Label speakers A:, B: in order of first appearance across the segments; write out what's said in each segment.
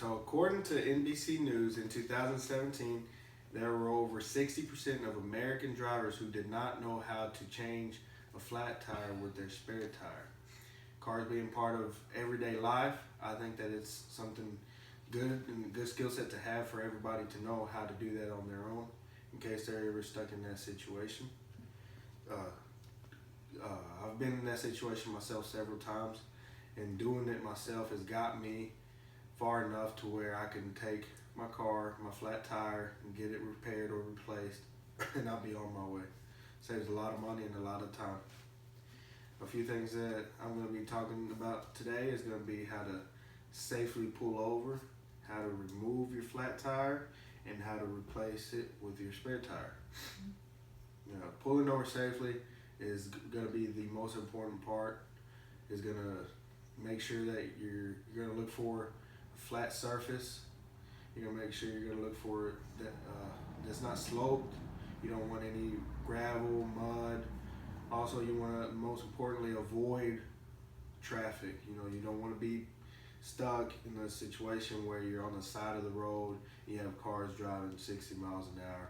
A: So according to NBC News in 2017, there were over 60% of American drivers who did not know how to change a flat tire with their spare tire. Cars being part of everyday life, I think that it's something good and a good skill set to have for everybody to know how to do that on their own in case they're ever stuck in that situation. I've been in that situation myself several times, and doing it myself has got me far enough to where I can take my car, my flat tire, and get it repaired or replaced, and I'll be on my way. Saves a lot of money and a lot of time. A few things that I'm going to be talking about today is going to be how to safely pull over, how to remove your flat tire, and how to replace it with your spare tire. Pulling over safely is going to be the most important part. Is going to make sure that you're going to look for a flat surface. You're going to make sure you're going to look for that that's not sloped. You don't want any gravel, mud. Also, you want to, most importantly, avoid traffic. You don't want to be stuck in a situation where you're on the side of the road, you have cars driving 60 miles an hour.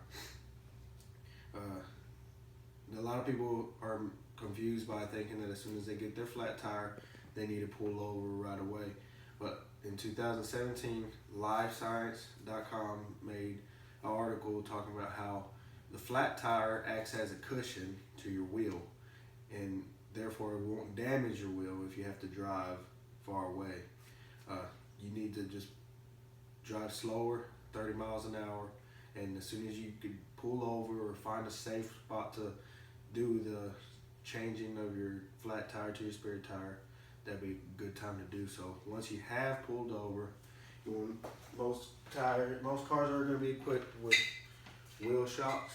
A: A lot of people are confused by thinking that as soon as they get their flat tire, they need to pull over right away. But in 2017, LiveScience.com made an article talking about how the flat tire acts as a cushion to your wheel, and therefore it won't damage your wheel if you have to drive far away. You need to just drive slower, 30 miles an hour, and as soon as you can pull over or find a safe spot to do the changing of your flat tire to your spare tire, that'd be a good time to do so. Once you have pulled over, most cars are going to be equipped with wheel shocks,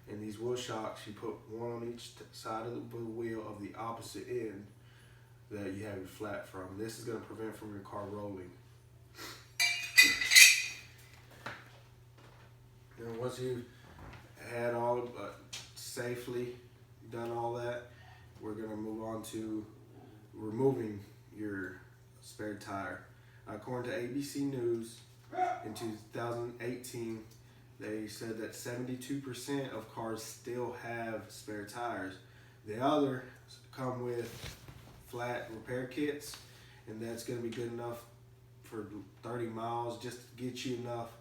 A: and these wheel shocks, you put one on each side of the wheel of the opposite end that you have your flat from. This is going to prevent from your car rolling. And once you had all safely done all that, we're going to move on to removing your spare tire. According to ABC News, in 2018, they said that 72% of cars still have spare tires. The others come with flat repair kits, and that's going to be good enough for 30 miles just to get you enough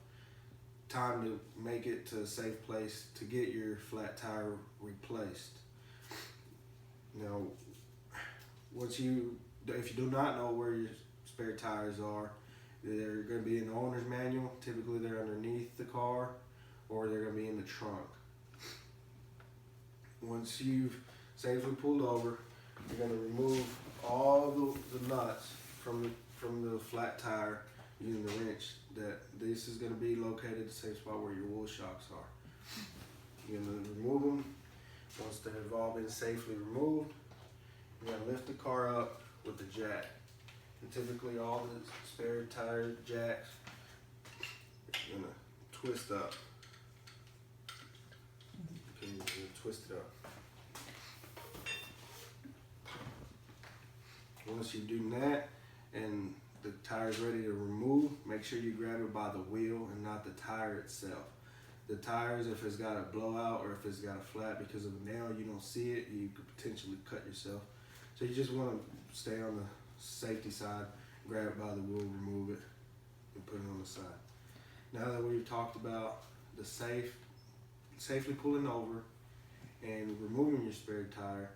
A: time to make it to a safe place to get your flat tire replaced. Now, if you do not know where your spare tires are, they're going to be in the owner's manual. Typically they're underneath the car, or they're going to be in the trunk. Once you've safely pulled over, you're going to remove all the nuts from the flat tire using the wrench. This is going to be located at the same spot where your wheel shocks are. You're going to remove them. Once they've all been safely removed, you're going to lift the car up with the jack. And typically all the spare tire jacks, you're going to twist up. You can twist it up. Once you've done that and the tire is ready to remove, make sure you grab it by the wheel and not the tire itself. The tires, if it's got a blowout or if it's got a flat because of a nail, you don't see it, you could potentially cut yourself. So you just want to stay on the safety side, grab it by the wheel, remove it, and put it on the side. Now that we've talked about the safely pulling over and removing your spare tire,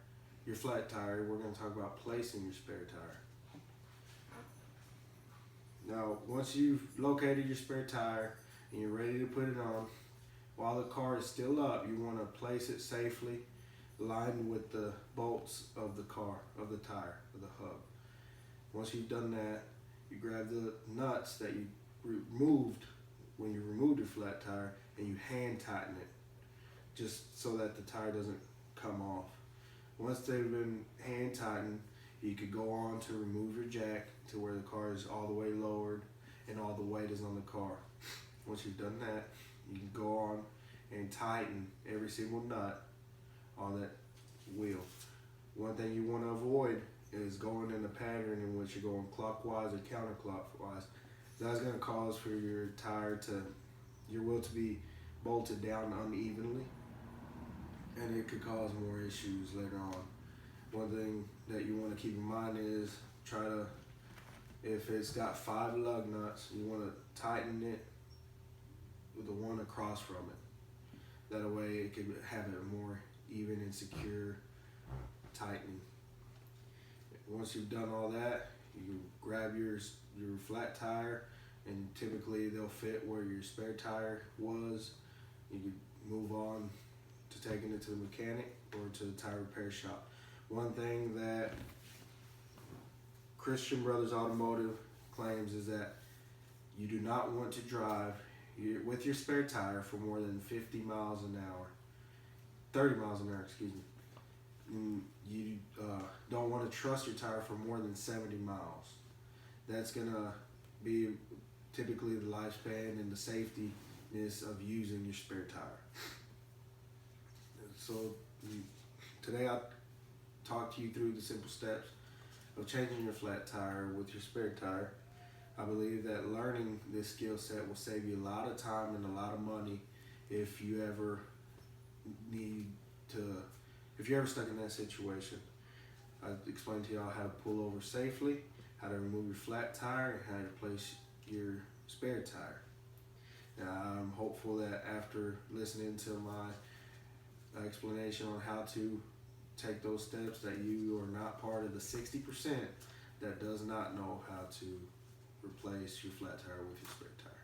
A: your flat tire, we're going to talk about placing your spare tire. Now, once you've located your spare tire and you're ready to put it on, while the car is still up, you want to place it safely, lined with the bolts of the car, of the tire, of the hub. Once you've done that, you grab the nuts that you removed when you removed your flat tire and you hand tighten it, just so that the tire doesn't come off. Once they've been hand tightened, you could go on to remove your jack to where the car is all the way lowered and all the weight is on the car. Once you've done that, you can go on and tighten every single nut on that wheel. One thing you want to avoid is going in the pattern in which you're going clockwise or counterclockwise. That's going to cause for your your wheel to be bolted down unevenly, and it could cause more issues later on. One thing that you want to keep in mind is if it's got 5 lug nuts, you want to tighten it with the one across from it. That way it can have a more even and secure tightening. Once you've done all that, you grab your flat tire, and typically they'll fit where your spare tire was. You can move on to taking it to the mechanic or to the tire repair shop. One thing that Christian Brothers Automotive claims is that you do not want to drive with your spare tire for more than 50 miles an hour, 30 miles an hour, excuse me. You don't want to trust your tire for more than 70 miles. That's going to be typically the lifespan and the safetyness of using your spare tire. So today I talked to you through the simple steps of changing your flat tire with your spare tire. I believe that learning this skill set will save you a lot of time and a lot of money if you ever stuck in that situation. I explained to y'all how to pull over safely, how to remove your flat tire, and how to replace your spare tire. Now, I'm hopeful that after listening to my explanation on how to take those steps, that you are not part of the 60% that does not know how to replace your flat tire with your spare tire.